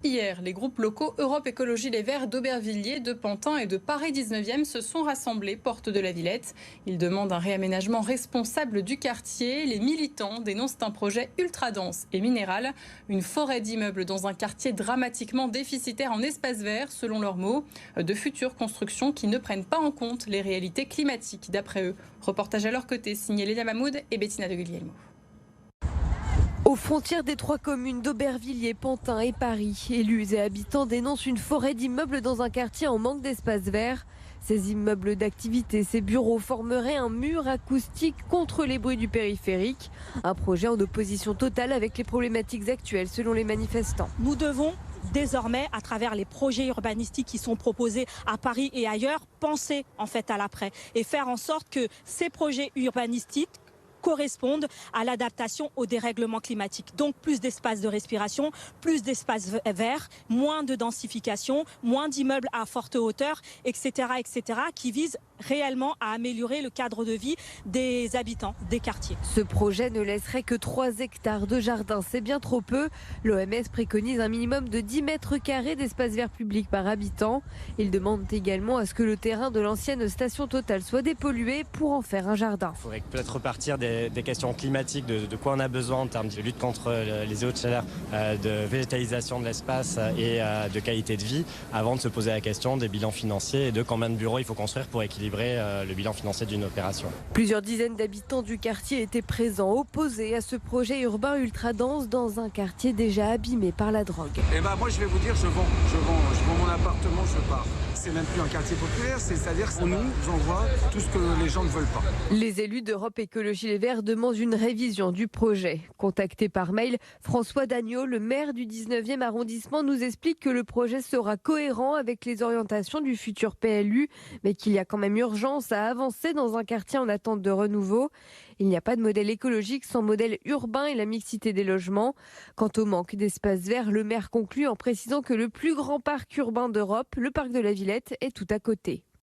Hier, les groupes locaux Europe Écologie Les Verts d'Aubervilliers, de Pantin et de Paris 19e se sont rassemblés porte de la Villette. Ils demandent un réaménagement responsable du quartier. Les militants dénoncent un projet ultra dense et minéral. Une forêt d'immeubles dans un quartier dramatiquement déficitaire en espaces verts, selon leurs mots. De futures constructions qui ne prennent pas en compte les réalités climatiques, d'après eux. Reportage à leur côté, signé Lélia Mahmoud et Bettina de Guglielmo. Aux frontières des trois communes d'Aubervilliers, Pantin et Paris, élus et habitants dénoncent une forêt d'immeubles dans un quartier en manque d'espace vert. Ces immeubles d'activité, ces bureaux formeraient un mur acoustique contre les bruits du périphérique. Un projet en opposition totale avec les problématiques actuelles selon les manifestants. Nous devons désormais, à travers les projets urbanistiques qui sont proposés à Paris et ailleurs, penser en fait à l'après et faire en sorte que ces projets urbanistiques correspondent à l'adaptation au dérèglement climatique. Donc plus d'espace de respiration, plus d'espace vert, moins de densification, moins d'immeubles à forte hauteur, etc., qui visent réellement à améliorer le cadre de vie des habitants des quartiers. Ce projet ne laisserait que 3 hectares de jardin, c'est bien trop peu. L'OMS préconise un minimum de 10 mètres carrés d'espace vert public par habitant. Il demande également à ce que le terrain de l'ancienne station Total soit dépollué pour en faire un jardin. Il faudrait peut-être repartir des questions climatiques, de quoi on a besoin en termes de lutte contre les eaux de chaleur, de végétalisation de l'espace et de qualité de vie, avant de se poser la question des bilans financiers et de combien de bureaux il faut construire pour équilibrer le bilan financier d'une opération. Plusieurs dizaines d'habitants du quartier étaient présents, opposés à ce projet urbain ultra dense dans un quartier déjà abîmé par la drogue. Et moi je vais vous dire, je vends mon appartement, je pars. C'est même plus un quartier populaire, c'est-à-dire qu'on nous envoie tout ce que les gens ne veulent pas. Les élus d'Europe Écologie Les Verts demandent une révision du projet. Contacté par mail, François Dagneau, le maire du 19e arrondissement, nous explique que le projet sera cohérent avec les orientations du futur PLU, mais qu'il y a quand même urgence à avancer dans un quartier en attente de renouveau. Il n'y a pas de modèle écologique sans modèle urbain et la mixité des logements. Quant au manque d'espace vert, le maire conclut en précisant que le plus grand parc urbain d'Europe, le parc de la Villette, est tout à côté.